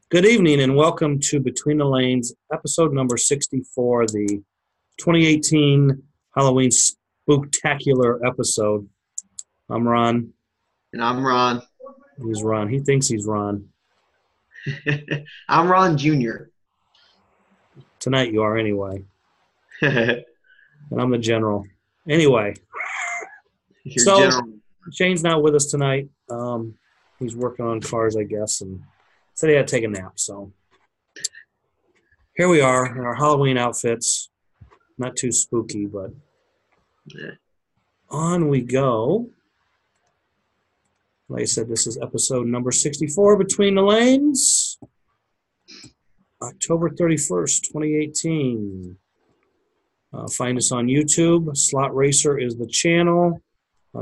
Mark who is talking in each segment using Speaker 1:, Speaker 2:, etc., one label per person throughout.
Speaker 1: Good evening and welcome to Between the Lanes, episode number 64, the 2018 Halloween Spooktacular episode. I'm Ron.
Speaker 2: And I'm Ron.
Speaker 1: He's Ron. He thinks he's Ron.
Speaker 2: I'm Ron Jr.
Speaker 1: Tonight you are anyway.
Speaker 2: Your
Speaker 1: And I'm the general. Anyway, so
Speaker 2: general.
Speaker 1: Shane's not with us tonight. He's working on cars, I guess, and said he had to take a nap. So here we are in our Halloween outfits. Not too spooky, but on we go. Like I said, this is episode number 64, Between the Lanes, October 31st, 2018. Find us on YouTube. Slot Racer is the channel.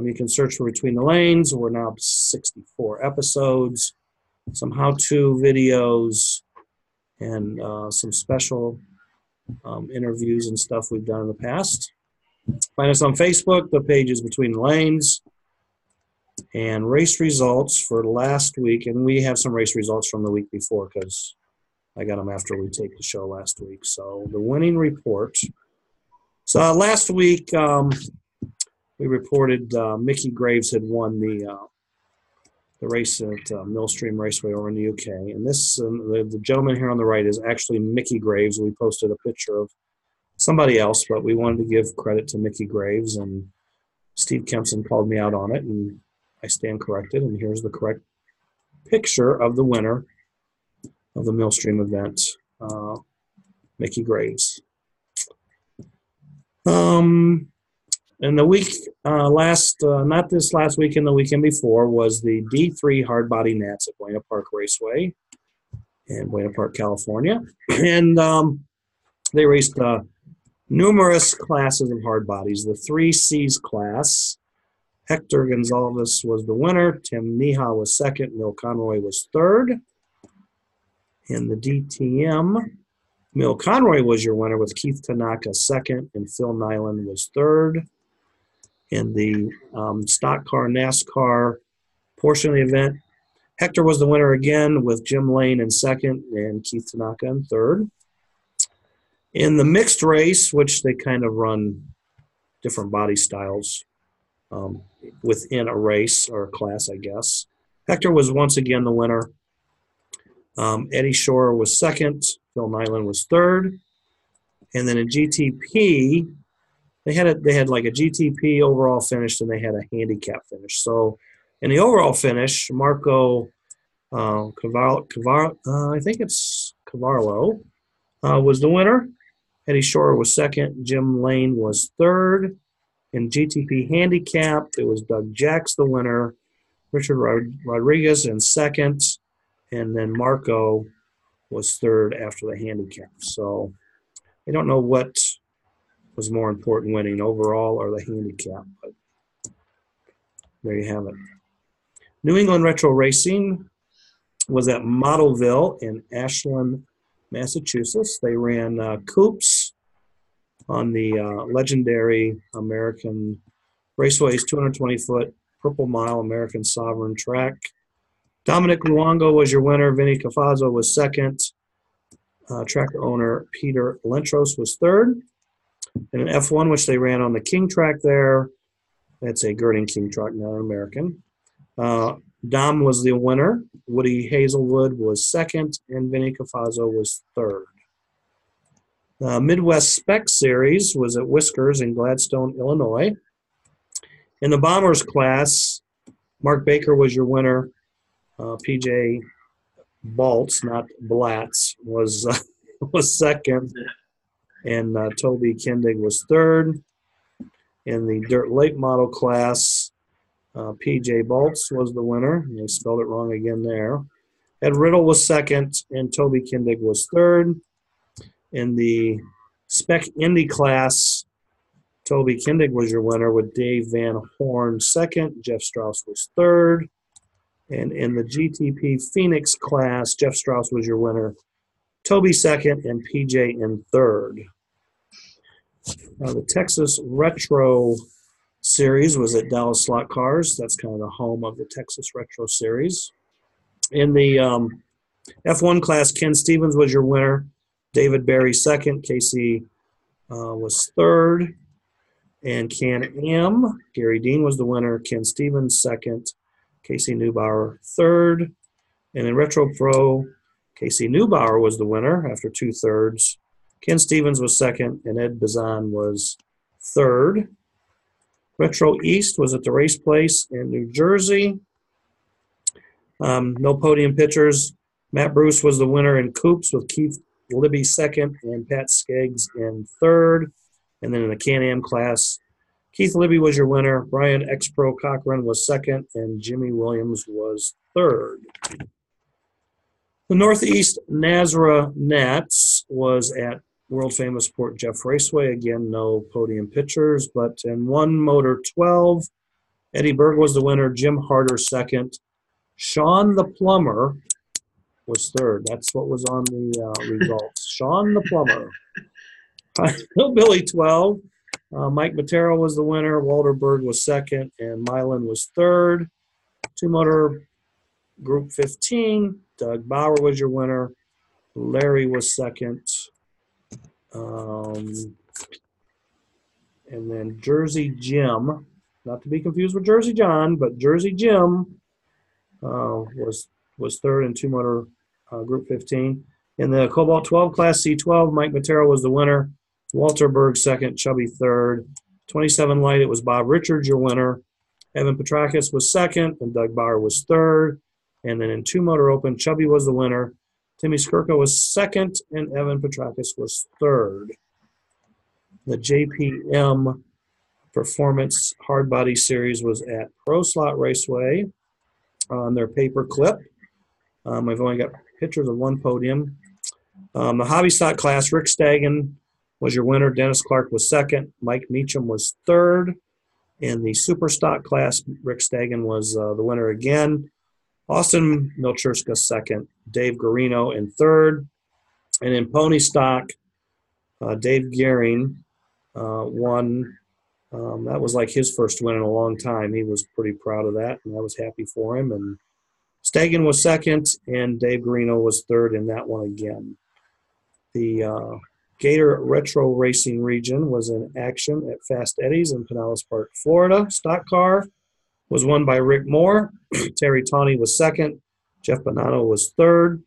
Speaker 1: You can search for Between the Lanes. We're now up to 64 episodes, some how-to videos, and some special interviews and stuff we've done in the past. Find us on Facebook. The page is Between the Lanes. And race results for last week. And we have some race results from the week before because I got them after we taped the show last week. So the winning report. So last week we reported Mickey Graves had won the race at Millstream Raceway over in the UK. And this the gentleman here on the right is actually Mickey Graves. We posted a picture of somebody else, but we wanted to give credit to Mickey Graves. And Steve Kempson called me out on it, and I stand corrected. And here's the correct picture of the winner of the Millstream event, Mickey Graves. And the week not this last weekend, the weekend before, was the D3 Hard Body Nats at Buena Park Raceway in Buena Park, California. And they raced numerous classes of hard bodies. The 3Cs class, Hector Gonzalez was the winner. Tim Neha was second. Mil Conroy was third. In the DTM, Mil Conroy was your winner with Keith Tanaka second, and Phil Nyland was third. In the stock car NASCAR portion of the event, Hector was the winner again with Jim Lane in second and Keith Tanaka in third. In the mixed race, which they kind of run different body styles within a race or a class, I guess, Hector was once again the winner. Eddie Shore was second. Phil Nyland was third. And then in GTP, they had like a GTP overall finish, and they had a handicap finish. So in the overall finish, Marco I think it's Cavarlo, was the winner. Eddie Shore was second. Jim Lane was third. In GTP handicap, it was Doug Jacks the winner. Richard Rodriguez in second. And then Marco was third after the handicap. So I don't know what was more important, winning overall or the handicap, but there you have it. New England Retro Racing was at Modelville in Ashland, Massachusetts. They ran coupes on the legendary American Raceway's 220-foot Purple Mile American Sovereign track. Dominic Luongo was your winner. Vinny Cafazzo was second. Track owner Peter Lentros was third. In an F1, which they ran on the King track there, that's a Girding King track, not an American. Dom was the winner. Woody Hazelwood was second, and Vinny Cafazzo was third. Midwest Spec Series was at Whiskers in Gladstone, Illinois. In the Bombers class, Mark Baker was your winner. PJ Baltz, not Blatz, was second. And Toby Kindig was third. In the Dirt Late Model class, P.J. Baltz was the winner. And they spelled it wrong again there. Ed Riddle was second, and Toby Kindig was third. In the Spec Indy class, Toby Kindig was your winner with Dave Van Horn second. Jeff Strauss was third. And in the GTP Phoenix class, Jeff Strauss was your winner. Toby second, and PJ in third. The Texas Retro Series was at Dallas Slot Cars. That's kind of the home of the Texas Retro Series. In the F1 class, Ken Stevens was your winner. David Barry second. Casey was third. And Can-Am, Gary Dean was the winner. Ken Stevens second. Casey Neubauer third. And in Retro Pro, Casey Neubauer was the winner after 2/3. Ken Stevens was second, and Ed Bazan was third. Retro East was at the Race Place in New Jersey. No podium pictures. Matt Bruce was the winner in Coops with Keith Libby second and Pat Skeggs in third. And then in the Can-Am class, Keith Libby was your winner. Brian X-Pro Cochran was second, and Jimmy Williams was third. The Northeast Nazareth Nats was at world-famous Port Jeff Raceway. Again, no podium pictures, but in one motor 12, Eddie Berg was the winner, Jim Harder second. Sean the Plumber was third. That's what was on the results. Sean the Plumber. Hillbilly 12, Mike Matera was the winner, Walter Berg was second, and Milan was third. Two-motor Group 15, Doug Bauer was your winner. Larry was second. And then Jersey Jim, not to be confused with Jersey John, but Jersey Jim was third in two-motor Group 15. In the Cobalt 12 class, C12, Mike Matera was the winner. Walter Berg second, Chubby third. 27 light, it was Bob Richards, your winner. Evan Petrakis was second, and Doug Bauer was third. And then in two-motor open, Chubby was the winner. Timmy Skirka was second, and Evan Petrakis was third. The JPM Performance Hard Body Series was at Pro Slot Raceway on their paper clip. I've only got pictures of one podium. The Hobby Stock class, Rick Stagan was your winner. Dennis Clark was second. Mike Meacham was third. In the Super Stock class, Rick Stagan was the winner again. Austin Milcherska second. Dave Garino in third. And in Pony Stock, Dave Gehring won. That was like his first win in a long time. He was pretty proud of that, and I was happy for him. And Stagan was second, and Dave Garino was third in that one again. The Gator Retro Racing region was in action at Fast Eddie's in Pinellas Park, Florida. Stock car was won by Rick Moore. Terry Tawney was second. Jeff Bonanno was third.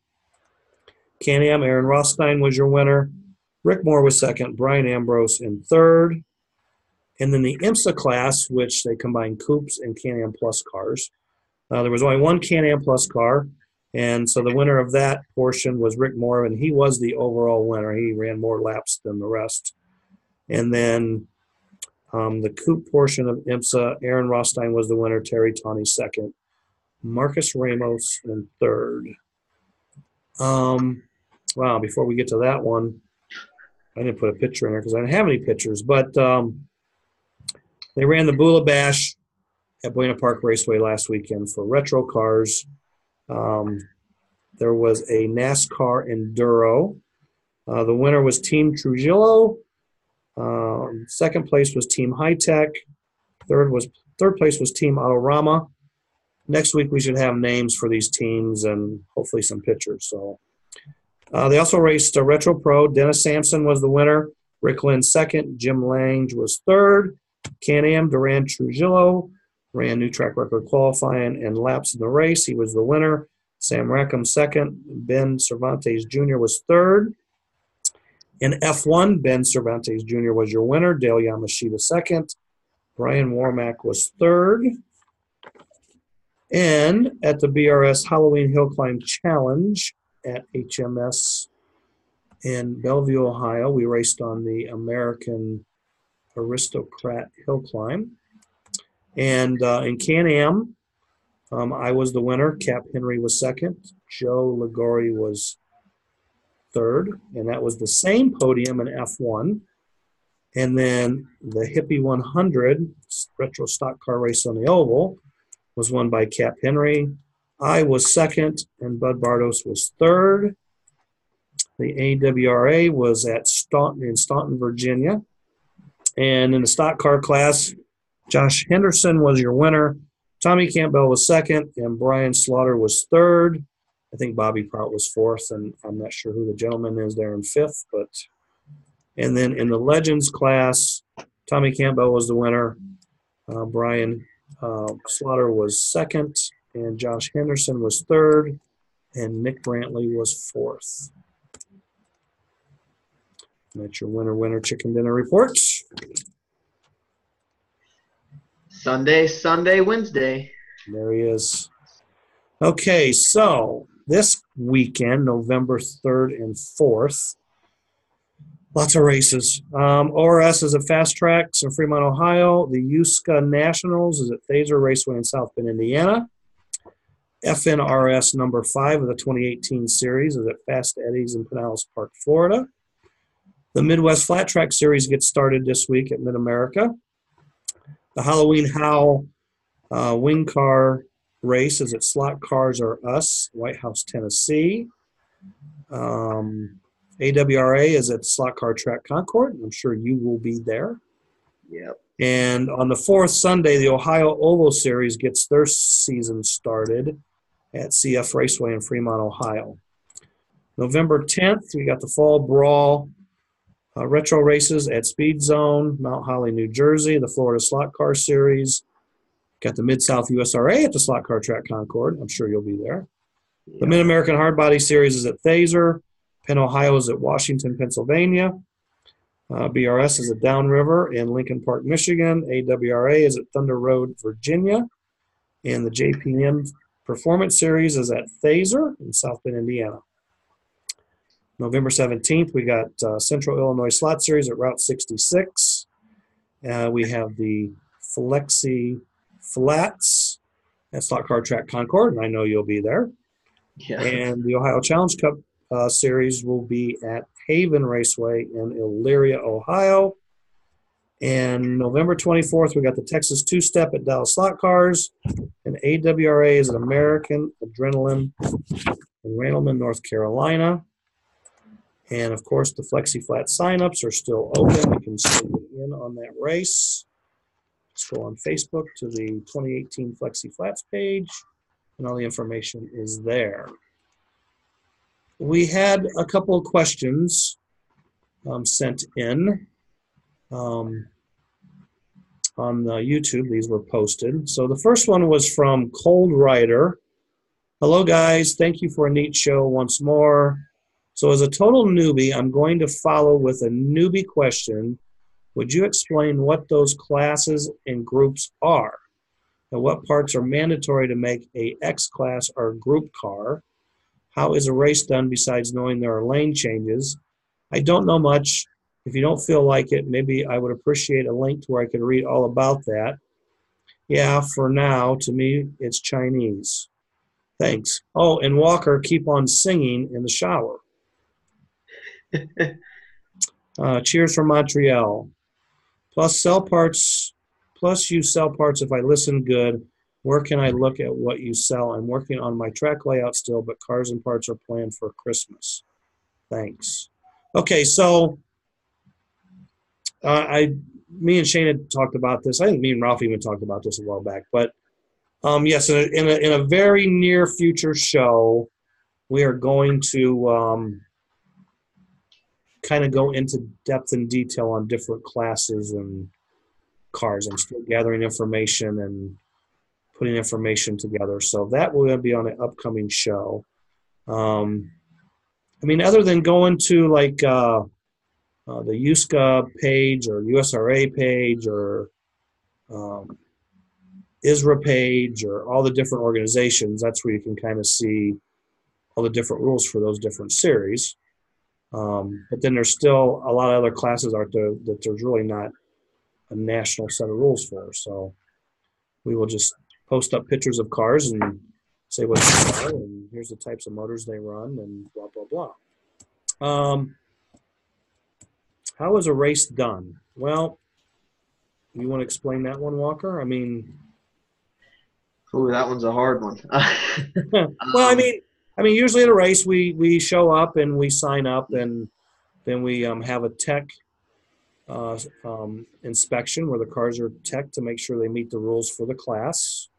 Speaker 1: Can-Am, Aaron Rothstein was your winner. Rick Moore was second. Brian Ambrose in third. And then the IMSA class, which they combined Coupes and Can-Am Plus cars. There was only one Can-Am Plus car. And so the winner of that portion was Rick Moore, and he was the overall winner. He ran more laps than the rest. And then the coupe portion of IMSA, Aaron Rothstein was the winner, Terry Tawney second, Marcus Ramos in third. Wow, before we get to that one, I didn't put a picture in there because I didn't have any pictures, but they ran the Bula Bash at Buena Park Raceway last weekend for retro cars. There was a NASCAR Enduro. The winner was Team Trujillo. Second place was Team High Tech. Third place was Team Autorama. Next week we should have names for these teams and hopefully some pictures. So they also raced a Retro Pro. Dennis Sampson was the winner. Rick Lynn second. Jim Lange was third. Can-Am Duran Trujillo ran new track record qualifying and laps in the race. He was the winner. Sam Rackham second. Ben Cervantes Jr. was third. In F1, Ben Cervantes Jr. was your winner. Dale Yamashita second. Brian Warmack was third. And at the BRS Halloween Hill Climb Challenge at HMS in Bellevue, Ohio, we raced on the American Aristocrat Hill Climb. And in Can-Am, I was the winner. Cap Henry was second. Joe Ligori was third, and that was the same podium in F1. And then the Hippie 100 retro stock car race on the oval was won by Cap Henry. I was second, and Bud Bardos was third. The AWRA was at Staunton, Virginia. And in the stock car class, Josh Henderson was your winner. Tommy Campbell was second, and Brian Slaughter was third. I think Bobby Prout was fourth, and I'm not sure who the gentleman is there in fifth. And then in the Legends class, Tommy Campbell was the winner. Brian Slaughter was second, and Josh Henderson was third, and Nick Brantley was fourth. And that's your winner chicken dinner report.
Speaker 2: Sunday, Wednesday.
Speaker 1: There he is. Okay, so this weekend, November 3rd and 4th, lots of races. ORS is at Fast Tracks in Fremont, Ohio. The USCA Nationals is at Thaser Raceway in South Bend, Indiana. FNRS number 5 of the 2018 series is at Fast Eddie's in Pinellas Park, Florida. The Midwest Flat Track Series gets started this week at Mid-America. The Halloween Howl wing car race is at Slot Cars Are Us, White House, Tennessee. AWRA is at Slot Car Track Concord. I'm sure you will be there.
Speaker 2: Yep.
Speaker 1: And on the 4th Sunday, the Ohio Oval Series gets their season started at CF Raceway in Fremont, Ohio. November 10th, we got the Fall Brawl retro races at Speed Zone, Mount Holly, New Jersey. The Florida Slot Car Series. Got the Mid-South USRA at the Slot Car Track Concord. I'm sure you'll be there.
Speaker 2: Yep.
Speaker 1: The Mid-American Hardbody Series is at Thaser. Penn, Ohio is at Washington, Pennsylvania. BRS is at Downriver in Lincoln Park, Michigan. AWRA is at Thunder Road, Virginia. And the JPM Performance Series is at Thaser in South Bend, Indiana. November 17th, we got Central Illinois Slot Series at Route 66. We have the Flexi Flats at Slot Car Track Concord, and I know you'll be there.
Speaker 2: Yeah.
Speaker 1: And the Ohio Challenge Cup Series will be at Haven Raceway in Elyria, Ohio. And November 24th, we got the Texas Two-Step at Dallas Slot Cars. And AWRA is at American Adrenaline in Randleman, North Carolina. And, of course, the Flexi Flat sign-ups are still open. You can still get in on that race. Just go on Facebook to the 2018 Flexi Flats page, and all the information is there. We had a couple of questions sent in on YouTube. These were posted. So the first one was from Cold Rider. Hello, guys. Thank you for a neat show once more. So as a total newbie, I'm going to follow with a newbie question. Would you explain what those classes and groups are? And what parts are mandatory to make a X class or group car? How is a race done besides knowing there are lane changes? I don't know much. If you don't feel like it, maybe I would appreciate a link to where I could read all about that. Yeah, for now, to me, it's Chinese. Thanks. Oh, and Walker, keep on singing in the shower. Cheers from Montreal. Plus you sell parts if I listen good. Where can I look at what you sell? I'm working on my track layout still, but cars and parts are planned for Christmas. Thanks. Okay, so me and Shane had talked about this. I think me and Ralph even talked about this a while back. But yes, in a very near future show, we are going to kind of go into depth and detail on different classes and cars. I'm still gathering information and putting information together. So that will be on an upcoming show. I mean, other than going to like the USCA page or USRA page or ISRA page or all the different organizations, that's where you can kind of see all the different rules for those different series. But then there's still a lot of other classes out there that there's really not a national set of rules for. So we will just post up pictures of cars and say what they are, and here's the types of motors they run, and blah, blah, blah. How is a race done? Well, you want to explain that one, Walker? I mean...
Speaker 2: Ooh, that one's a hard one.
Speaker 1: Well, I mean, usually at a race, we show up and we sign up, and then we have a tech inspection where the cars are teched to make sure they meet the rules for the class.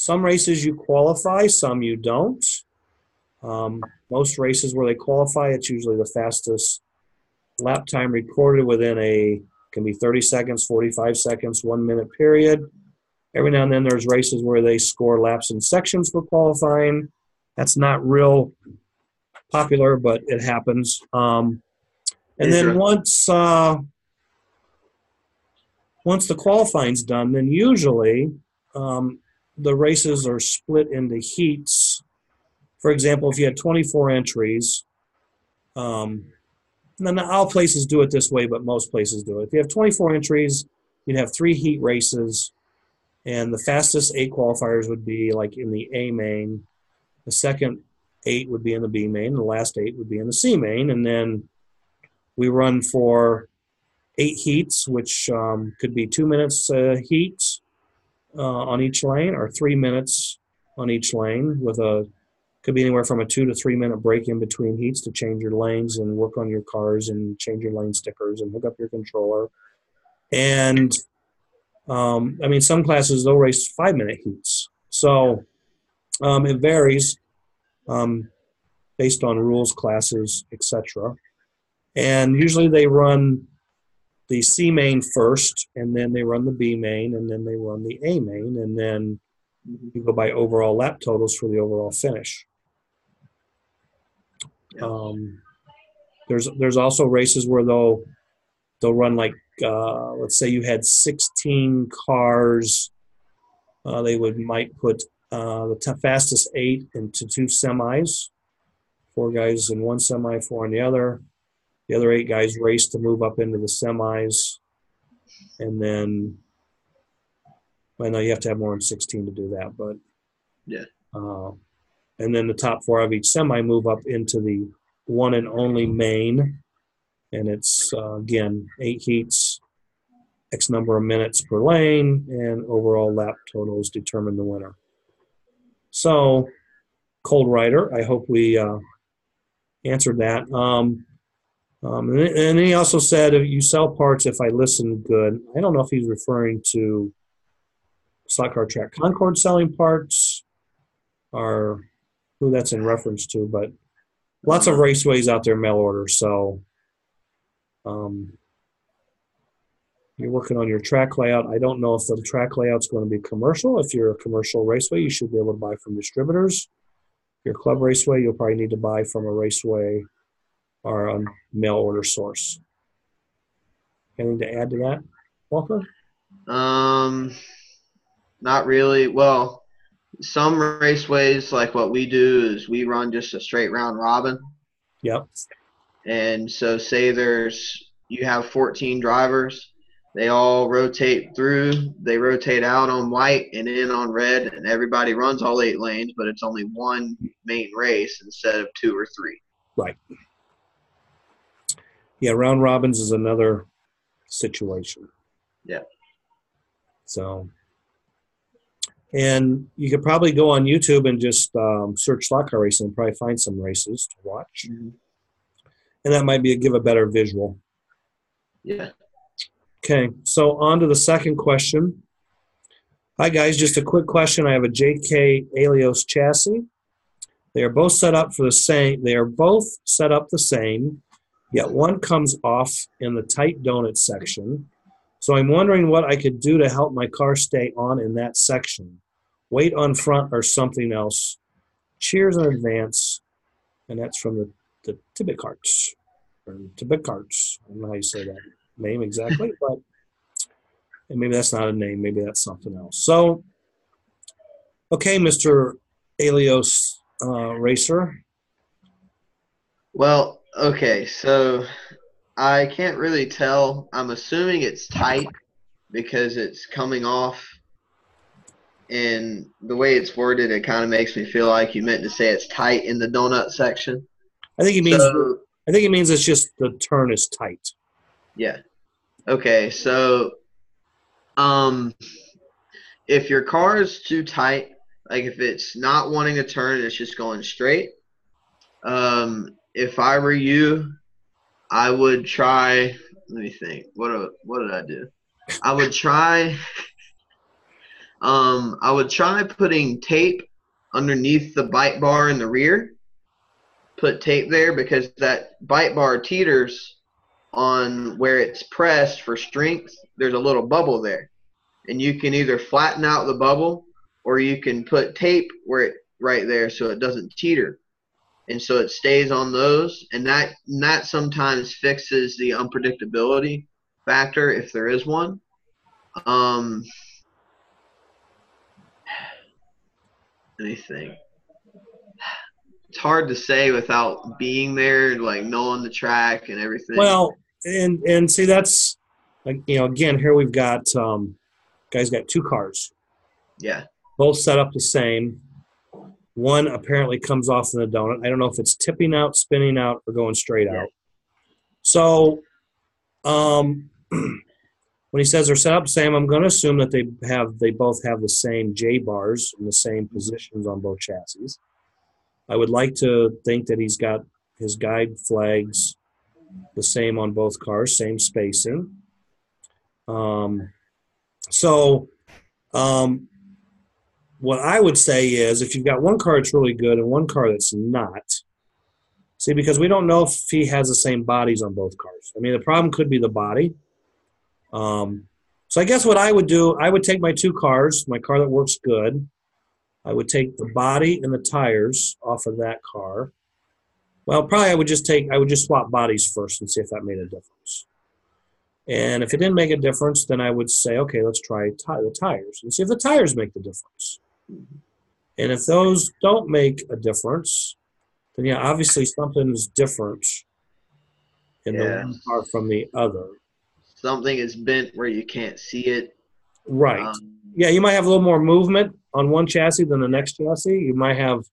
Speaker 1: Some races you qualify, some you don't. Most races where they qualify, it's usually the fastest lap time recorded within can be 30 seconds, 45 seconds, 1 minute period. Every now and then there's races where they score laps in sections for qualifying. That's not real popular, but it happens. And then once the qualifying's done, then usually the races are split into heats. For example, if you had 24 entries, and then not all places do it this way, but most places do it. If you have 24 entries, you'd have 3 heat races, and the fastest 8 qualifiers would be like in the A main. The second 8 would be in the B main, and the last 8 would be in the C main, and then we run for 8 heats, which could be 2 minutes heat on each lane, or 3 minutes on each lane, could be anywhere from a 2 to 3 minute break in between heats to change your lanes and work on your cars and change your lane stickers and hook up your controller. And some classes they'll race 5-minute heats. So it varies based on rules, classes, etc. And usually they run the C main first, and then they run the B main, and then they run the A main, and then you go by overall lap totals for the overall finish. Yeah. There's also races where they'll run like let's say you had 16 cars. They might put the fastest 8 into 2 semis, 4 guys in one semi, 4 in the other. The other 8 guys race to move up into the semis, and then I know you have to have more than 16 to do that, but
Speaker 2: yeah.
Speaker 1: And then the top 4 of each semi move up into the one and only main, and it's again 8 heats, X number of minutes per lane, and overall lap totals determine the winner. So, Cold Rider, I hope we answered that. And he also said, if you sell parts, if I listen good. I don't know if he's referring to Slot Car Track Concord selling parts or who that's in reference to, but lots of raceways out there mail order. So you're working on your track layout. I don't know if the track layout's going to be commercial. If you're a commercial raceway, you should be able to buy from distributors. If you're a club raceway, you'll probably need to buy from a raceway or a mail order source. Anything to add to that, Walker?
Speaker 2: Not really. Well, some raceways, like what we do, is we run just a straight round robin.
Speaker 1: Yep.
Speaker 2: And so say you have 14 drivers. They all rotate through. They rotate out on white and in on red, and everybody runs all 8 lanes, but it's only one main race instead of 2 or 3.
Speaker 1: Right. Yeah, round robins is another situation.
Speaker 2: Yeah.
Speaker 1: So, and you could probably go on YouTube and just search slot car racing and probably find some races to watch. Mm-hmm. And that might give a better visual.
Speaker 2: Yeah.
Speaker 1: Okay, so on to the second question. Hi, guys. Just a quick question. I have a JK Alios chassis. They are both set up the same, yet one comes off in the tight donut section. So I'm wondering what I could do to help my car stay on in that section. Weight on front or something else. Cheers in advance. And that's from the Tibet Carts. Or Tibet Carts. I don't know how you say that name exactly, but and maybe that's not a name. Maybe that's something else. So, okay, Mr. Alios Racer.
Speaker 2: Well, okay, so I can't really tell. I'm assuming it's tight because it's coming off, and the way it's worded, it kind of makes me feel like you meant to say it's tight in the donut section.
Speaker 1: I think it means it's just the turn is tight.
Speaker 2: Yeah. Okay, so if your car is too tight, like if it's not wanting to turn, it's just going straight. If I were you, I would try. Let me think. What did I do? I would try I would try putting tape underneath the bite bar in the rear. Put tape there because that bite bar teeters on where it's pressed for strength. There's a little bubble there, and you can either flatten out the bubble or you can put tape where it right there so it doesn't teeter, and so it stays on those, and that sometimes fixes the unpredictability factor if there is one. Anything. It's hard to say without being there, like knowing the track and everything.
Speaker 1: Well, and see, that's, again, here we've got guys got 2 cars.
Speaker 2: Yeah.
Speaker 1: Both set up the same. One apparently comes off in the donut. I don't know if it's tipping out, spinning out, or going straight out. So when he says they're set up the same, I'm going to assume that they both have the same J bars in the same positions on both chassis. I would like to think that he's got his guide flags the same on both cars, same spacing. What I would say is if you've got one car that's really good and one car that's not, see, because we don't know if he has the same bodies on both cars. I mean, the problem could be the body. So I guess what I would do, I would take my 2 cars, my car that works good. I would take the body and the tires off of that car. Well, probably I would just swap bodies first and see if that made a difference. And if it didn't make a difference, then I would say, okay, let's try the tires and see if the tires make the difference. And if those don't make a difference, then yeah, obviously something's different in the one car from the other.
Speaker 2: Something is bent where you can't see it.
Speaker 1: Right. Yeah, you might have a little more movement on one chassis than the next chassis. You might have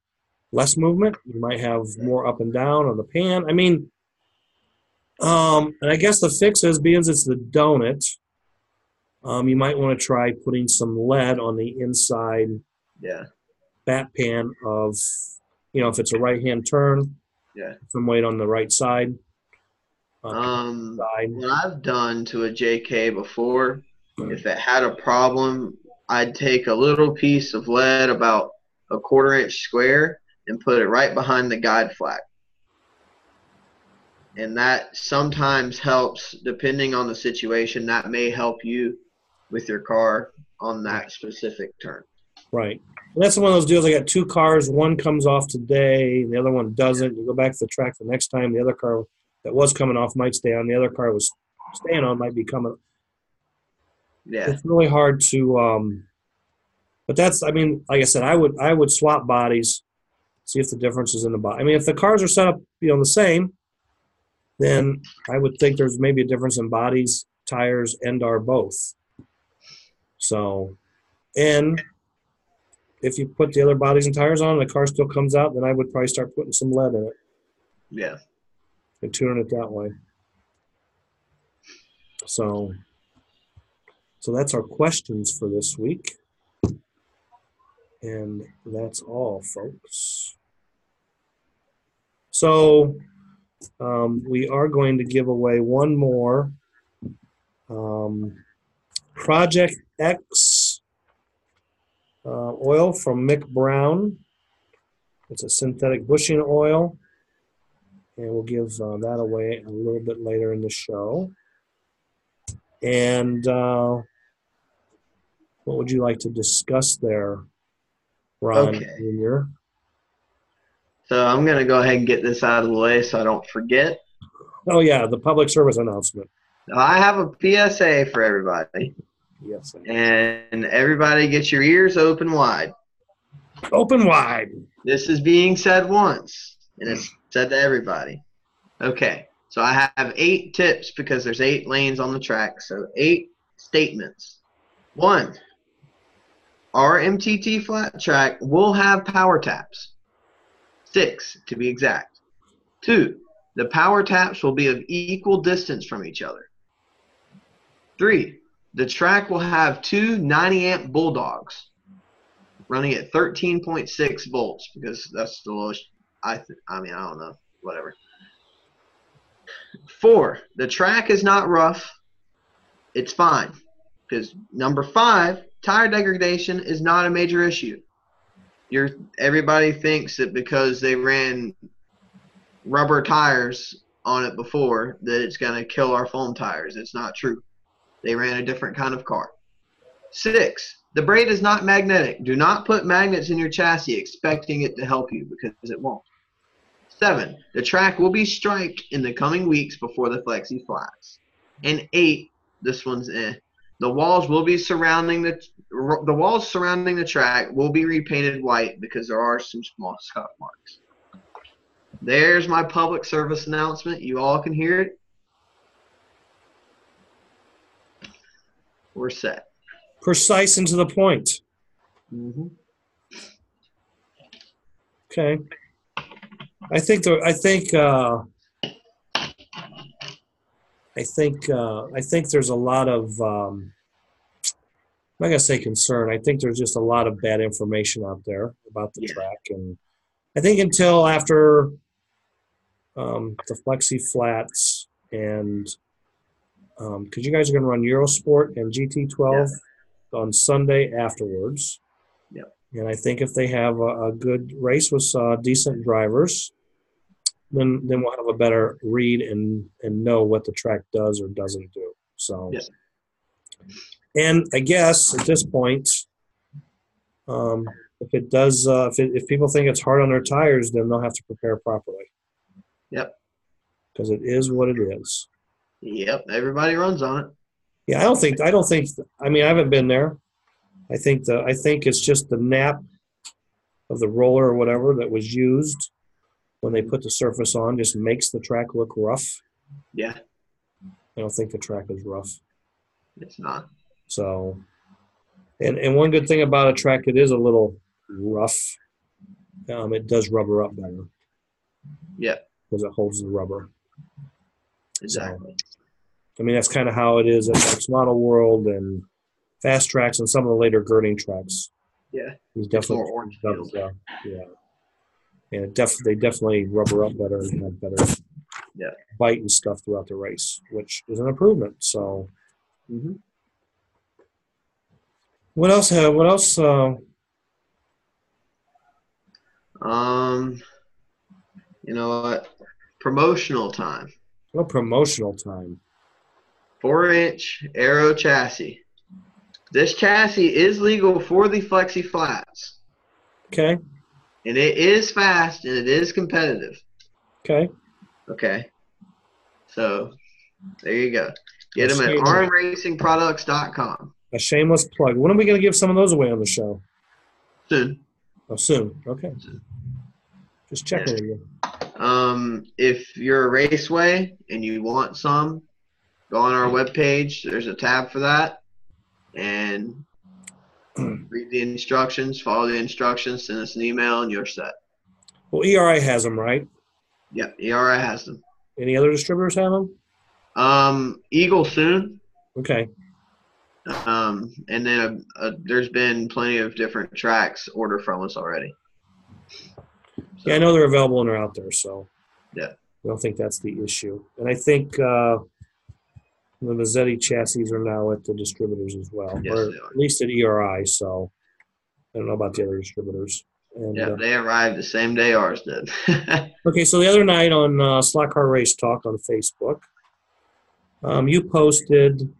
Speaker 1: less movement. You might have more up and down on the pan. I mean, and I guess the fix is, being it's the donut, you might want to try putting some lead on the inside bat pan of, if it's a right-hand turn, some weight on the right side.
Speaker 2: What I've done to a JK before, if it had a problem, I'd take a little piece of lead about a 1/4 inch square and put it right behind the guide flag. And that sometimes helps, depending on the situation. That may help you with your car on that specific turn.
Speaker 1: Right. And that's one of those deals. I got 2 cars. One comes off today, and the other one doesn't. You go back to the track the next time. The other car that was coming off might stay on. The other car was staying on might be coming.
Speaker 2: Yeah.
Speaker 1: It's really hard to but that's, I mean, like I said, I would swap bodies, see if the difference is in the body. I mean, if the cars are set up, the same, then I would think there's maybe a difference in bodies, tires, and or both. So, and if you put the other bodies and tires on and the car still comes out, then I would probably start putting some lead in it.
Speaker 2: Yeah.
Speaker 1: And tuning it that way. So that's our questions for this week. And that's all, folks. So we are going to give away one more Project X oil from Mick Brown. It's a synthetic bushing oil. And we'll give that away a little bit later in the show. And what would you like to discuss there, Ron Jr.?
Speaker 2: So I'm going to go ahead and get this out of the way so I don't forget.
Speaker 1: Oh, yeah, the public service announcement.
Speaker 2: I have a PSA for everybody.
Speaker 1: Yes.
Speaker 2: And everybody get your ears open wide.
Speaker 1: Open wide.
Speaker 2: This is being said once, and it's said to everybody. Okay, so I have 8 tips because there's 8 lanes on the track. So 8 statements. 1, our MTT flat track will have power taps. 6, to be exact. 2, the power taps will be of equal distance from each other. 3, the track will have 2 90-amp bulldogs running at 13.6 volts because that's the lowest. I don't know, whatever. 4, the track is not rough. It's fine because number 5, tire degradation is not a major issue. Everybody thinks that because they ran rubber tires on it before that it's going to kill our foam tires. It's not true. They ran a different kind of car. 6, the braid is not magnetic. Do not put magnets in your chassis expecting it to help you, because it won't. 7, the track will be striped in the coming weeks before the flexi flats. And 8, this one's the walls will be surrounding the track will be repainted white because there are some small scuff marks. There's my public service announcement. You all can hear it. We're set.
Speaker 1: Precise and to the point.
Speaker 2: Mm-hmm.
Speaker 1: Okay. I think there's a lot of I'm not gonna say concern. I think there's just a lot of bad information out there about the track, and I think until after the flexi flats and because you guys are gonna run Eurosport and GT12 on Sunday afterwards.
Speaker 2: Yep.
Speaker 1: And I think if they have a good race with decent drivers, then we'll have a better read and know what the track does or doesn't do. So, and I guess at this point, if it does, if people think it's hard on their tires, then they'll have to prepare properly.
Speaker 2: Yep.
Speaker 1: Because it is what it is.
Speaker 2: Yep. Everybody runs on it.
Speaker 1: Yeah, I don't think. I mean, I haven't been there. I think it's just the nap of the roller or whatever that was used when they put the surface on just makes the track look rough.
Speaker 2: Yeah.
Speaker 1: I don't think the track is rough.
Speaker 2: It's not.
Speaker 1: So, and one good thing about a track that is a little rough, it does rubber up better.
Speaker 2: Yeah.
Speaker 1: Because it holds the rubber.
Speaker 2: Exactly.
Speaker 1: So, I mean, that's kind of how it is at Max Model World and fast tracks and some of the later girding tracks.
Speaker 2: Yeah.
Speaker 1: He's definitely
Speaker 2: more orange field.
Speaker 1: Yeah. And they definitely rubber up better and have better bite and stuff throughout the race, which is an improvement. So, what else?
Speaker 2: You know what? Promotional time.
Speaker 1: What promotional time?
Speaker 2: 4-inch aero chassis. This chassis is legal for the flexi flats.
Speaker 1: Okay.
Speaker 2: And it is fast and it is competitive.
Speaker 1: Okay.
Speaker 2: Okay. So there you go. Get them at armracingproducts.com.
Speaker 1: A shameless plug. When are we going to give some of those away on the show?
Speaker 2: Soon.
Speaker 1: Oh, soon. Okay. Just checking with you.
Speaker 2: If you're a raceway and you want some, go on our webpage. There's a tab for that. And read the instructions, follow the instructions, send us an email, and you're set.
Speaker 1: Well, ERI has them, right?
Speaker 2: Yep, ERI has them.
Speaker 1: Any other distributors have them?
Speaker 2: Eagle soon.
Speaker 1: Okay.
Speaker 2: And then there's been plenty of different tracks order from us already. So,
Speaker 1: yeah, I know they're available and they're out there, so
Speaker 2: yeah,
Speaker 1: I don't think that's the issue. And I think the Mazzetti chassis are now at the distributors as well,
Speaker 2: yes,
Speaker 1: or
Speaker 2: they are.
Speaker 1: at least at ERI. So I don't know about the other distributors. And,
Speaker 2: yeah, they arrived the same day ours did.
Speaker 1: Okay, so the other night on Slot Car Race Talk on Facebook, you posted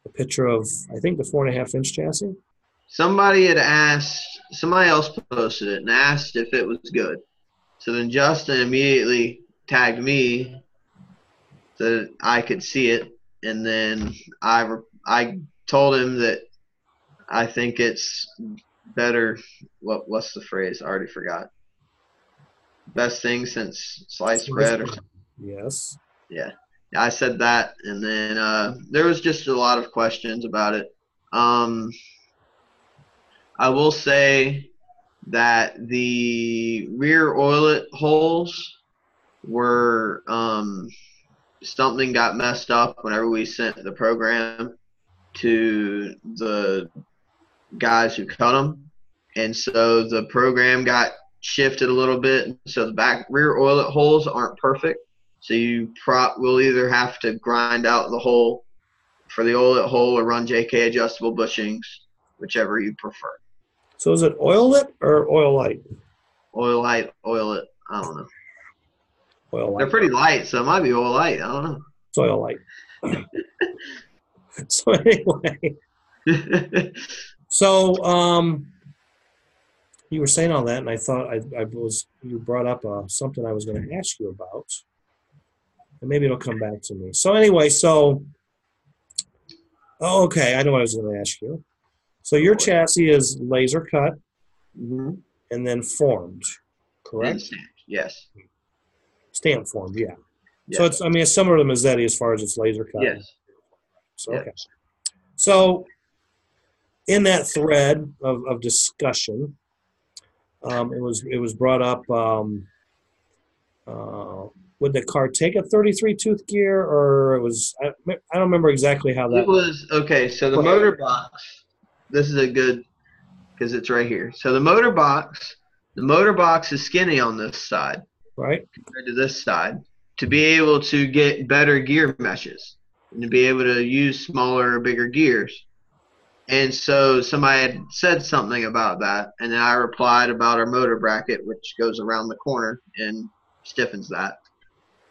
Speaker 1: a picture of, I think, the 4.5-inch chassis.
Speaker 2: Somebody else posted it and asked if it was good. So then Justin immediately tagged me so that I could see it. And then I told him that I think it's better. What's the phrase? I already forgot. Best thing since sliced bread or something.
Speaker 1: Yes.
Speaker 2: Yeah. I said that, and then there was just a lot of questions about it. I will say that the rear oilet holes were something got messed up whenever we sent the program to the guys who cut them, and so the program got shifted a little bit. So the back rear oilet holes aren't perfect. So you will either have to grind out the hole for the oilet hole or run JK adjustable bushings, whichever you prefer.
Speaker 1: So is it oil lit or oil light?
Speaker 2: Oil light, oil it. I don't know.
Speaker 1: Oil light.
Speaker 2: They're pretty light, so it might be oil light. I don't know.
Speaker 1: It's oil light. So anyway, so you were saying all that, and I thought you brought up something I was going to ask you about, and maybe it'll come back to me. So anyway, okay, I know what I was going to ask you. So your chassis is laser cut
Speaker 2: Mm-hmm.
Speaker 1: and then formed, correct?
Speaker 2: And stamped, yes.
Speaker 1: Stamp formed, yeah.
Speaker 2: Yes.
Speaker 1: So it's similar to Mazzetti as far as it's laser cut.
Speaker 2: Yes.
Speaker 1: So, okay. So in that thread of discussion, it was brought up. Would the car take a 33 tooth gear, or it was? I don't remember exactly how that.
Speaker 2: It was okay. So the motor box. This is a good because it's right here. So the motor box is skinny on this side,
Speaker 1: right,
Speaker 2: compared to this side, to be able to get better gear meshes and to be able to use smaller or bigger gears. And so somebody had said something about that, and then I replied about our motor bracket, which goes around the corner and stiffens that.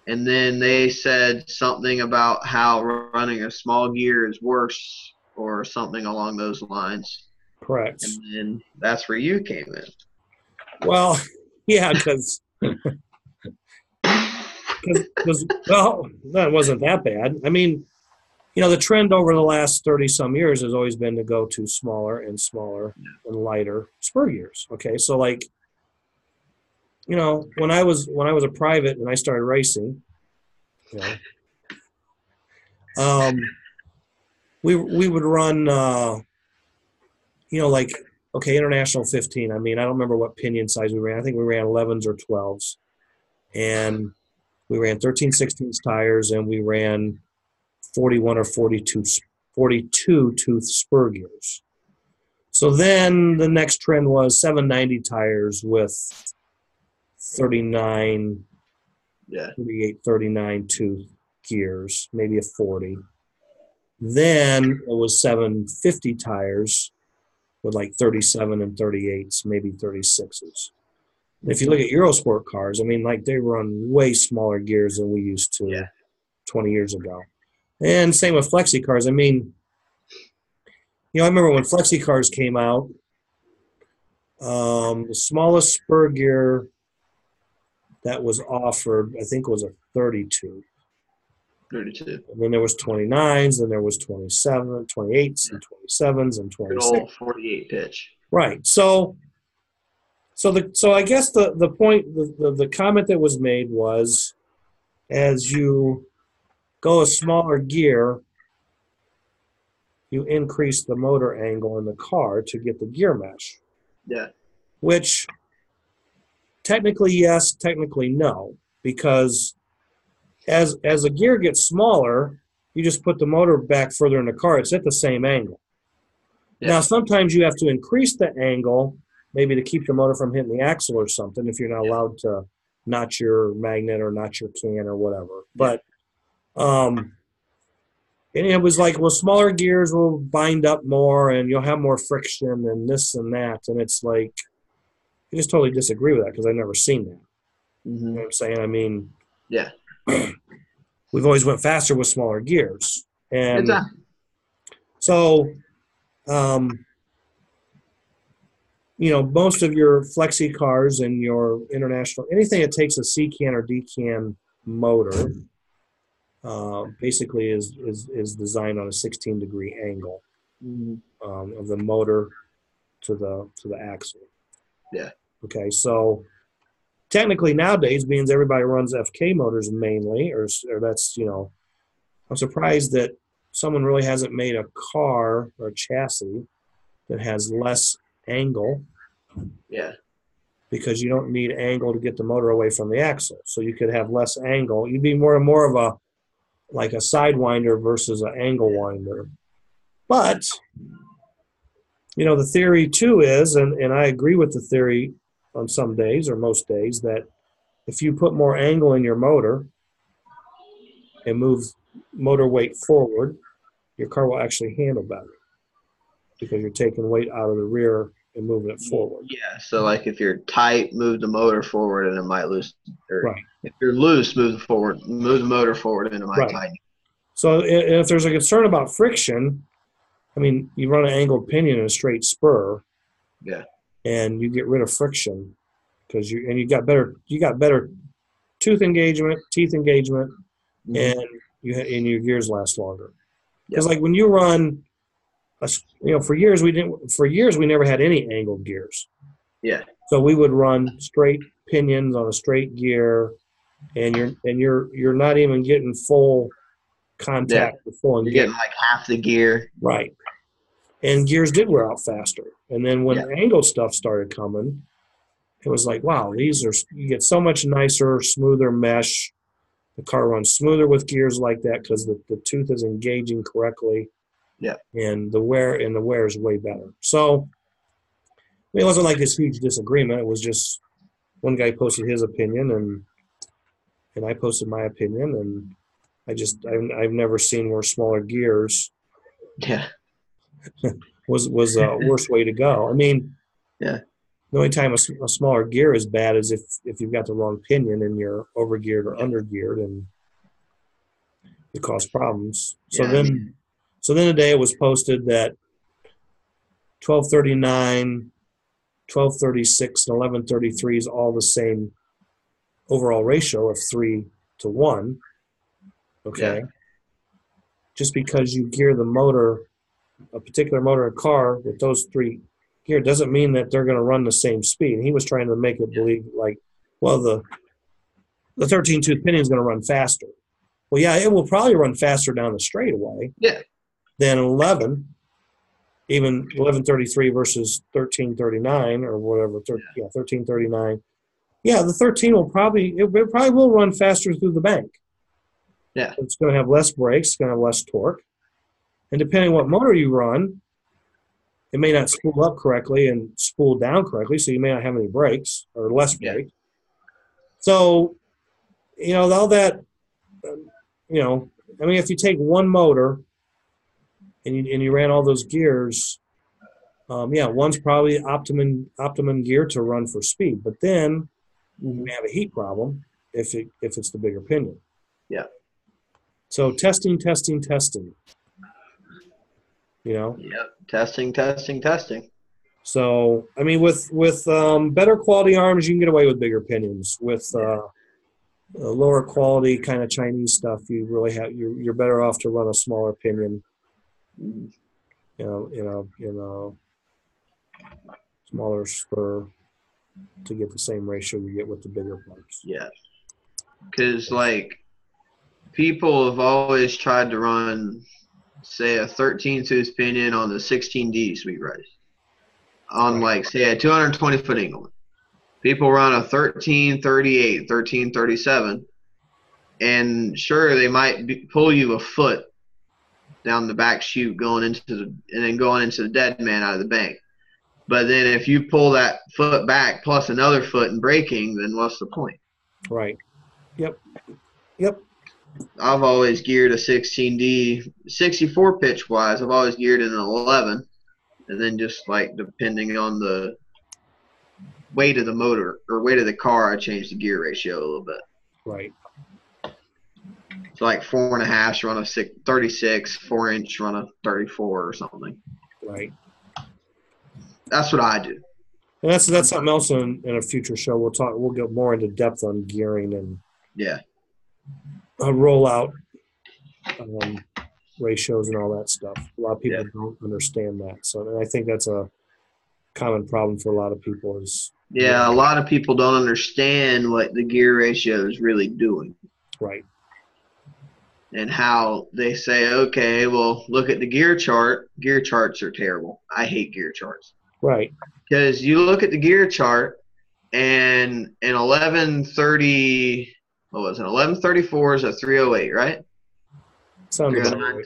Speaker 2: And then they said something about how running a small gear is worse or something along those lines.
Speaker 1: Correct.
Speaker 2: And then that's where you came in.
Speaker 1: Well, yeah, because well, that wasn't that bad. I mean, the trend over the last 30-some years has always been to go to smaller and smaller and lighter spur gears. Okay, so when I was a private and I started racing, we would run, International 15. I mean, I don't remember what pinion size we ran. I think we ran 11s or 12s, and we ran 13/16 tires, and we ran 41 or 42 tooth spur gears. So then the next trend was 790 tires with 38, 39 tooth gears, maybe a 40. Then it was 750 tires with like 37 and 38s, maybe 36s. And if you look at Eurosport cars, I mean, they run way smaller gears than we used to 20 years ago. And same with flexi cars. I mean, I remember when flexi cars came out, the smallest spur gear that was offered, I think, was a 32.
Speaker 2: 32.
Speaker 1: And then there was 29s, then there was 27, 28s, and 27s, and 26. Good
Speaker 2: old 48 pitch.
Speaker 1: Right. So I guess the point, the comment that was made was, as you go a smaller gear, you increase the motor angle in the car to get the gear mesh.
Speaker 2: Yeah.
Speaker 1: Which technically yes, technically no, because as a gear gets smaller, you just put the motor back further in the car. It's at the same angle. Yeah. Now, sometimes you have to increase the angle, maybe to keep the motor from hitting the axle or something, if you're not allowed to notch your magnet or notch your can or whatever. But and it was like, well, smaller gears will bind up more and you'll have more friction and this and that. And it's like, I just totally disagree with that because I've never seen that.
Speaker 2: Mm-hmm.
Speaker 1: You know what I'm saying? I mean,
Speaker 2: yeah,
Speaker 1: we've always went faster with smaller gears. And
Speaker 2: exactly.
Speaker 1: So, most of your flexi cars and your international, anything that takes a C-can or D-can motor, basically is designed on a 16-degree angle of the motor to the axle.
Speaker 2: Yeah.
Speaker 1: Okay, so technically nowadays, means everybody runs FK motors mainly, or that's I'm surprised that someone really hasn't made a car or a chassis that has less angle.
Speaker 2: Yeah.
Speaker 1: Because you don't need angle to get the motor away from the axle, so you could have less angle. You'd be more of a sidewinder versus an angle winder. But, the theory too is, and I agree with the theory on some days or most days, that if you put more angle in your motor and move motor weight forward, your car will actually handle better. because you're taking weight out of the rear and moving it forward.
Speaker 2: Yeah, so like if you're tight, move the motor forward and it might loose. Or
Speaker 1: Right.
Speaker 2: if you're loose, move the motor forward and it might
Speaker 1: Right.
Speaker 2: tighten.
Speaker 1: So if there's a concern about friction, I mean, you run an angled pinion and a straight spur,
Speaker 2: Yeah.
Speaker 1: and you get rid of friction because you got better teeth engagement, and your gears last longer. Because like when you run, for years we never had any angled gears.
Speaker 2: Yeah.
Speaker 1: So we would run straight pinions on a straight gear, and you're not even getting full contact with full
Speaker 2: You're
Speaker 1: engagement.
Speaker 2: getting like half the gear.
Speaker 1: Right. And gears did wear out faster. And then when angled stuff started coming, it was like, wow, you get so much nicer, smoother mesh. The car runs smoother with gears like that because the tooth is engaging correctly.
Speaker 2: Yeah.
Speaker 1: And the wear is way better. So it wasn't like this huge disagreement. It was just one guy posted his opinion and I posted my opinion, and I've never seen where smaller gears was a worse way to go. I mean, the only time a smaller gear is bad is if you've got the wrong pinion and you're overgeared or undergeared, and it causes problems. So then today it was posted that 1239, 1236, and 1133 is all the same overall ratio of 3-to-1. Okay. Yeah. Just because you gear the motor, a particular motor in a car with those three gear, doesn't mean that they're going to run the same speed. And he was trying to make it believe like, well, the 13-tooth pinion is going to run faster. Well, yeah, it will probably run faster down the straightaway than 11, even 1133 versus 1339 or whatever, 1339. Yeah, the 13 will probably run faster through the bank.
Speaker 2: Yeah.
Speaker 1: It's going to have less brakes, it's going to have less torque. And depending on what motor you run, it may not spool up correctly and spool down correctly, so you may not have any brakes or less brakes. So, all that, I mean, if you take one motor and you ran all those gears, one's probably optimum gear to run for speed. But then you may have a heat problem if it's the bigger pinion.
Speaker 2: Yeah.
Speaker 1: So testing.
Speaker 2: Yep. Testing.
Speaker 1: So I mean, with better quality arms, you can get away with bigger pinions. With lower quality kind of Chinese stuff, you really you're better off to run a smaller pinion. Smaller spur to get the same ratio you get with the bigger parts.
Speaker 2: Yeah. Because like people have always tried to run, say, a 13-tooth pinion on the 16D sweet rice on like, say, a 220-foot England. People run a 1338, 1337, and sure, they might pull you a foot down the back chute going into the dead man out of the bank. But then if you pull that foot back plus another foot in braking, then what's the point?
Speaker 1: Right. Yep.
Speaker 2: I've always geared a 16D, 64 pitch wise. I've always geared in an 11, and then just like depending on the weight of the motor or weight of the car, I changed the gear ratio a little bit.
Speaker 1: Right.
Speaker 2: So like 4.5 run a 36, 4-inch run a 34 or something.
Speaker 1: Right.
Speaker 2: That's what I do.
Speaker 1: And that's something else in a future show. We'll get more into depth on gearing and rollout ratios and all that stuff. A lot of people don't understand that. So and I think that's a common problem for a lot of people is
Speaker 2: a lot of people don't understand what the gear ratio is really doing.
Speaker 1: Right.
Speaker 2: And how they say, okay, well, look at the gear chart. Gear charts are terrible. I hate gear charts.
Speaker 1: Right.
Speaker 2: Because you look at the gear chart and an 1130, what was it? 1134 is a 308, right?
Speaker 1: Sounds about right.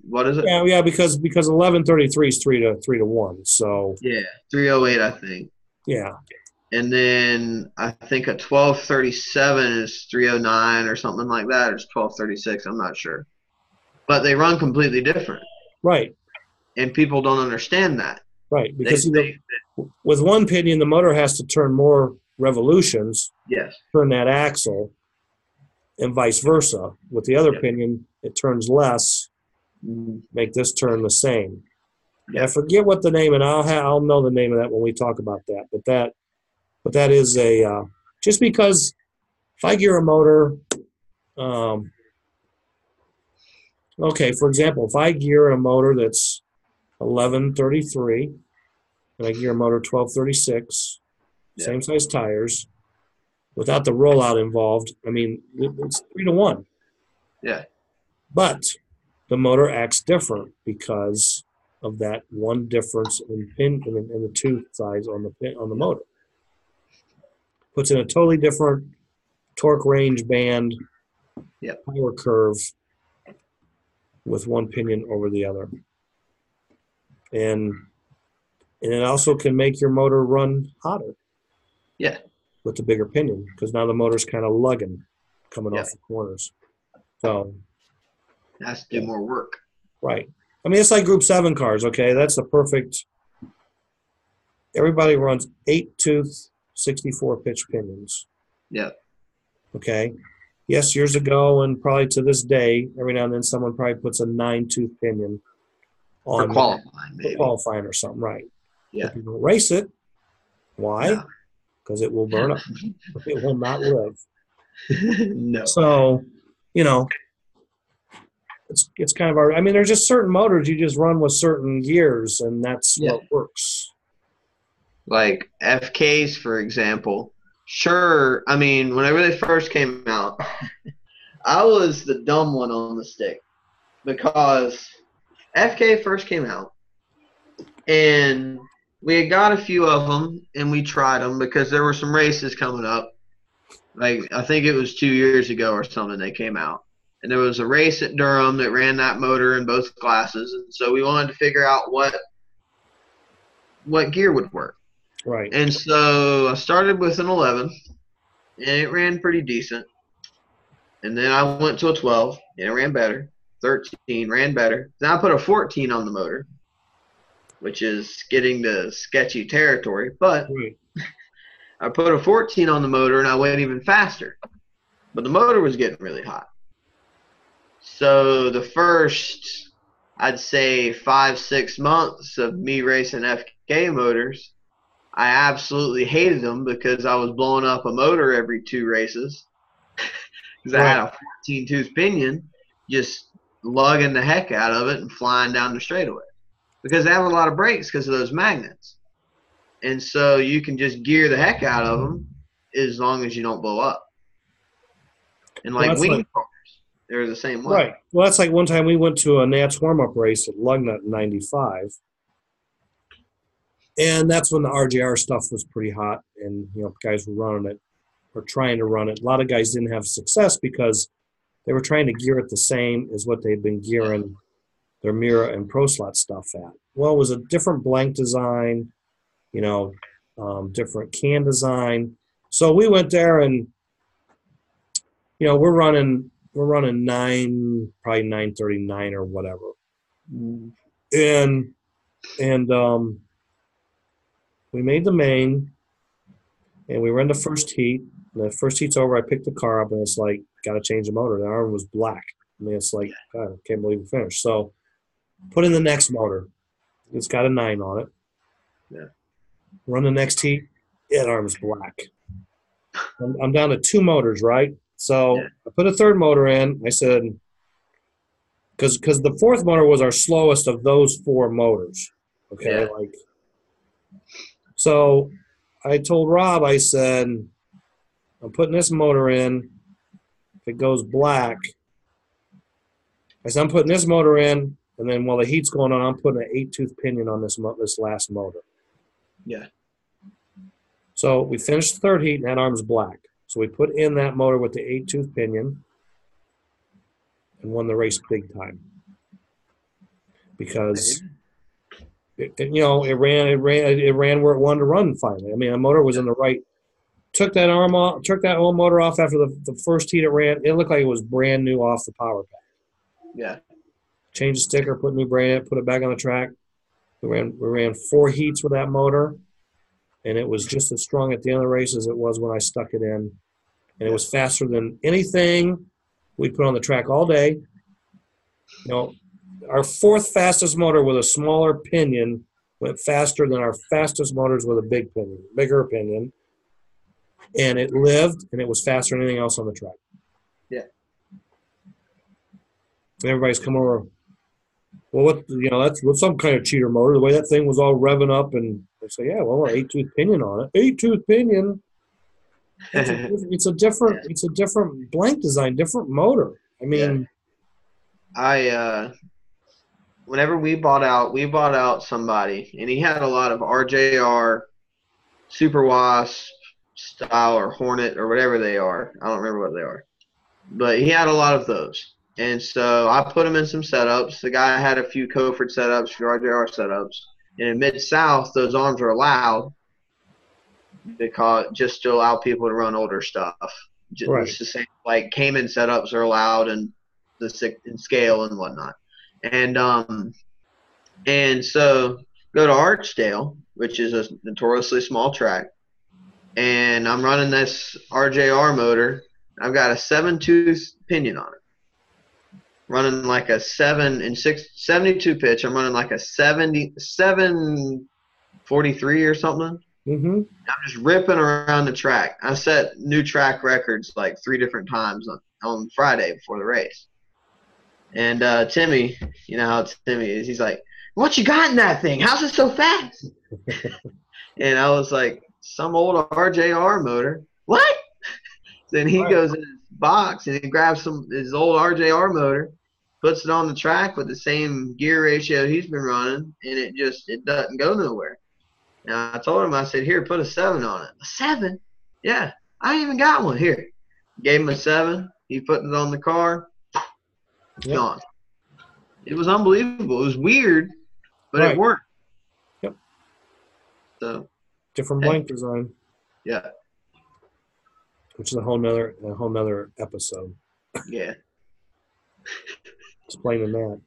Speaker 2: What is it?
Speaker 1: Yeah, because 1133 is 3-to-1. So
Speaker 2: 308, I think.
Speaker 1: Yeah.
Speaker 2: And then I think a 1237 is 309 or something like that, or it's 1236. I'm not sure. But they run completely different.
Speaker 1: Right.
Speaker 2: and people don't understand that.
Speaker 1: Right,
Speaker 2: They
Speaker 1: because
Speaker 2: think,
Speaker 1: with one pinion, the motor has to turn more revolutions,
Speaker 2: yes,
Speaker 1: turn that axle, and vice versa. With the other
Speaker 2: Yep.
Speaker 1: pinion, it turns less, make this turn the same. And I
Speaker 2: Yep.
Speaker 1: forget what the name, and I'll know the name of that when we talk about that. But that is a just because if I gear a motor, okay, for example, if I gear a motor that's 1133 and I gear a motor 1236,
Speaker 2: Yep.
Speaker 1: same size tires, without the rollout involved, I mean, it's 3-to-1.
Speaker 2: Yeah.
Speaker 1: But the motor acts different because of that one difference in the two sides on the motor. Puts in a totally different torque range band,
Speaker 2: Yep.
Speaker 1: power curve with one pinion over the other. And it also can make your motor run hotter.
Speaker 2: Yeah.
Speaker 1: With the bigger pinion, because now the motor's kind of lugging coming
Speaker 2: Yep.
Speaker 1: off the corners. So
Speaker 2: It has to do more work.
Speaker 1: right. I mean, it's like Group 7 cars, okay? That's the perfect. Everybody runs 8-tooth, 64-pitch pinions.
Speaker 2: Yeah.
Speaker 1: Okay? Yes, years ago, and probably to this day, every now and then someone probably puts a 9-tooth pinion on
Speaker 2: For qualifying, maybe.
Speaker 1: For qualifying or something, right?
Speaker 2: Yeah.
Speaker 1: But you don't race it. Why? Because it will burn up. It will not live.
Speaker 2: No.
Speaker 1: So, you know, it's kind of I mean, there's just certain motors you just run with certain gears, and that's what works.
Speaker 2: Like FKs, for example. Sure, I mean, whenever they first came out, I was the dumb one on the stick because FK first came out, and we had got a few of them, and we tried them because there were some races coming up. Like, I think it was 2 years ago or something they came out. And there was a race at Durham that ran that motor in both classes. And so we wanted to figure out what gear would work.
Speaker 1: Right.
Speaker 2: And so I started with an 11, and it ran pretty decent. And then I went to a 12, and it ran better. 13 ran better. Then I put a 14 on the motor, which is getting to sketchy territory. But
Speaker 1: right.
Speaker 2: I put a 14 on the motor, and I went even faster. But the motor was getting really hot. So the first, I'd say 5-6 months of me racing FK motors, I absolutely hated them because I was blowing up a motor every 2 races because I had a 14-tooth pinion, just lugging the heck out of it and flying down the straightaway because they have a lot of brakes because of those magnets. And so you can just gear the heck out of them as long as you don't blow up. And like wing cars, they're the same way.
Speaker 1: Right. Well, that's like one time we went to a Nats warm-up race at Lugnut in 95. And that's when the RJR stuff was pretty hot, and guys were running it or trying to run it. A lot of guys didn't have success because they were trying to gear it the same as what they'd been gearing their Mira and Pro Slot stuff at. Well, it was a different blank design, different can design. So we went there, and we're running 939 or whatever, and we made the main, and we ran the first heat. And the first heat's over, I picked the car up, and it's like, got to change the motor. The arm was black. I mean, it's like, God, I can't believe we finished. So put in the next motor. It's got a 9 on it.
Speaker 2: Yeah. Run
Speaker 1: the next heat. That arm's black. I'm down to 2 motors, right? So I put a third motor in. I said, because the fourth motor was our slowest of those 4 motors. Okay, so I told Rob, I said, I'm putting this motor in. If it goes black, I said, I'm putting this motor in, and then while the heat's going on, I'm putting an 8-tooth pinion on this last motor.
Speaker 2: Yeah.
Speaker 1: So we finished the third heat, and that arm's black. So we put in that motor with the 8-tooth pinion and won the race big time. Because it ran where it wanted to run finally. I mean, the motor was in the right. Took that arm off, took that old motor off after the first heat it ran. It looked like it was brand new off the power pack.
Speaker 2: Yeah.
Speaker 1: Changed the sticker, put new brand in, put it back on the track. We ran 4 heats with that motor, and it was just as strong at the end of the race as it was when I stuck it in. And it was faster than anything we put on the track all day. Our 4th fastest motor with a smaller pinion went faster than our fastest motors with a bigger pinion. And it lived, and it was faster than anything else on the track.
Speaker 2: Yeah.
Speaker 1: And everybody's come over. Well, that's some kind of cheater motor. The way that thing was all revving up, and they say, yeah, well, an 8-tooth pinion on it. 8-tooth pinion. It's a different blank design, different motor. I mean,
Speaker 2: whenever we bought out somebody, and he had a lot of RJR, Super Wasp style or Hornet or whatever they are. I don't remember what they are, but he had a lot of those. And so I put him in some setups. The guy had a few Coford setups, few RJR setups. And in Mid-South, those arms are allowed because just to allow people to run older stuff.
Speaker 1: Right.
Speaker 2: It's the same, like Cayman setups are allowed and in scale and whatnot. And so go to Archdale, which is a notoriously small track, and I'm running this RJR motor. I've got a 7-tooth pinion on it. Running like a 72 pitch. I'm running like a 743 or something.
Speaker 1: Mm-hmm.
Speaker 2: I'm just ripping around the track. I set new track records like 3 different times on Friday before the race. And Timmy, you know how Timmy is. He's like, "What you got in that thing? How's it so fast?" And I was like, "Some old RJR motor." What? Then he goes in his box and he grabs his old RJR motor, puts it on the track with the same gear ratio he's been running, and it doesn't go nowhere. Now I told him, I said, "Here, put a 7 on it." A 7? Yeah, I ain't even got one. Here. Gave him a 7. He put it on the car. Gone. It was unbelievable. It was weird, but it worked.
Speaker 1: Yep.
Speaker 2: So
Speaker 1: different blank design.
Speaker 2: Yeah.
Speaker 1: Which is a whole nother episode.
Speaker 2: Yeah.
Speaker 1: Explaining that.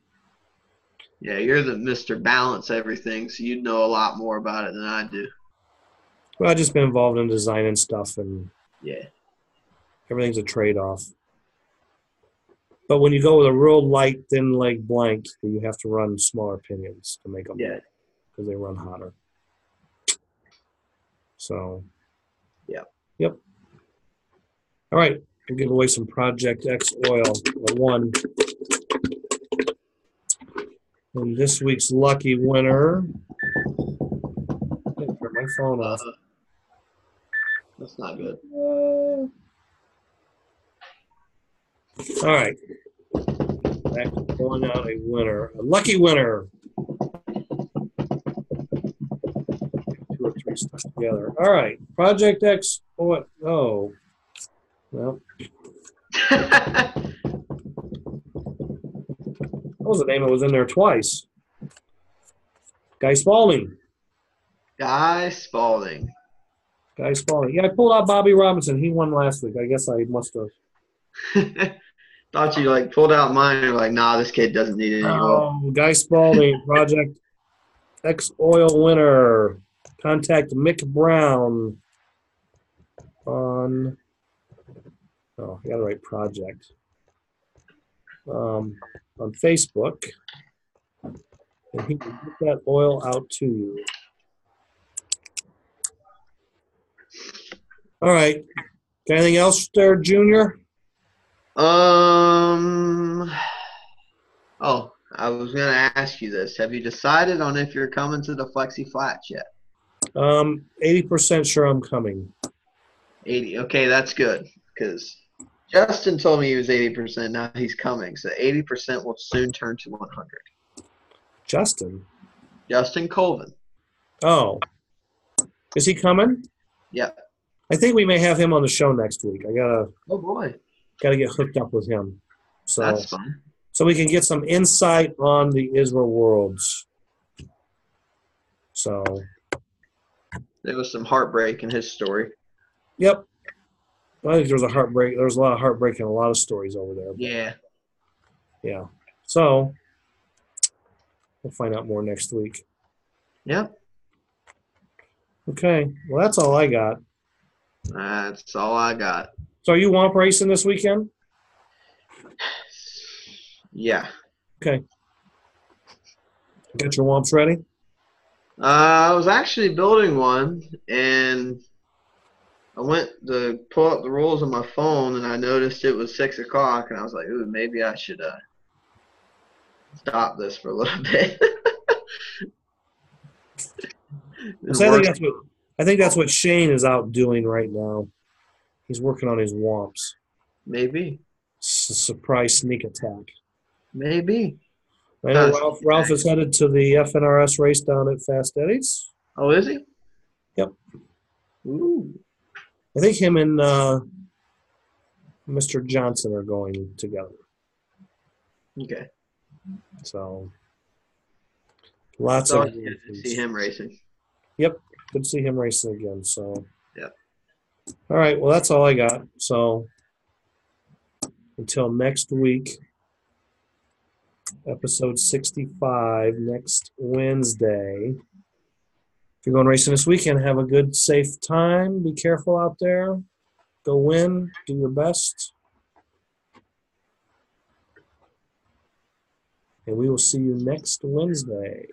Speaker 2: Yeah, you're the Mr. Balance everything, so you'd know a lot more about it than I do.
Speaker 1: Well, I've just been involved in designing stuff, and everything's a trade-off. But when you go with a real light, thin leg blank, you have to run smaller pinions to make them because they run hotter. So, Yep. All right, we'll give away some Project X oil. One. And this week's lucky winner. Turn my phone off.
Speaker 2: That's not good.
Speaker 1: All right. Back to pulling out a winner. A lucky winner. 2 or 3 stuck together. All right. Project X. Well. What was the name? It was in there twice. Guy Spalding.
Speaker 2: Guy Spalding.
Speaker 1: Yeah, I pulled out Bobby Robinson. He won last week. I guess I must have.
Speaker 2: Thought you pulled out mine and were like, nah, this kid doesn't need any oil.
Speaker 1: Guy Spalding, Project X oil winner. Contact Mick Brown on. Oh, I got to write project. On Facebook, and he can get that oil out to you. All right. Got anything else there, Junior?
Speaker 2: Oh, I was going to ask you this. Have you decided on if you're coming to the Flexi Flats yet?
Speaker 1: 80% sure I'm coming.
Speaker 2: 80. Okay, that's good because Justin told me he was 80%. Now he's coming. So 80% will soon turn to 100.
Speaker 1: Justin
Speaker 2: Colvin.
Speaker 1: Oh. Is he coming?
Speaker 2: Yeah.
Speaker 1: I think we may have him on the show next week.
Speaker 2: Oh, boy.
Speaker 1: Gotta get hooked up with him. So
Speaker 2: that's fun.
Speaker 1: So we can get some insight on the Israel Worlds. So
Speaker 2: there was some heartbreak in his story.
Speaker 1: Yep. I think there was a heartbreak. There was a lot of heartbreak in a lot of stories over there.
Speaker 2: Yeah.
Speaker 1: Yeah. So we'll find out more next week.
Speaker 2: Yep.
Speaker 1: Okay. Well, that's all I got.
Speaker 2: That's all I got.
Speaker 1: So are you womp racing this weekend?
Speaker 2: Yeah.
Speaker 1: Okay. Got your womps ready?
Speaker 2: I was actually building one, and I went to pull up the rules on my phone, and I noticed it was 6 o'clock, and I was like, "Ooh, maybe I should stop this for a little bit."
Speaker 1: Well,
Speaker 2: Been
Speaker 1: so
Speaker 2: working.
Speaker 1: I think that's what Shane is out doing right now. He's working on his womps.
Speaker 2: Maybe,
Speaker 1: Surprise sneak attack.
Speaker 2: maybe.
Speaker 1: I know
Speaker 2: Kind of.
Speaker 1: Ralph is headed to the FNRS race down at Fast Eddie's.
Speaker 2: Oh, is he?
Speaker 1: Yep.
Speaker 2: Ooh.
Speaker 1: I think him and Mr. Johnson are going together.
Speaker 2: Okay.
Speaker 1: So lots
Speaker 2: It's
Speaker 1: of
Speaker 2: always good to see
Speaker 1: races.
Speaker 2: him racing.
Speaker 1: Yep. Good to see him racing again. So
Speaker 2: Yep.
Speaker 1: all right. Well, that's all I got. So until next week, episode 65 next Wednesday. If you're going racing this weekend, have a good, safe time. Be careful out there. Go win. Do your best. And we will see you next Wednesday.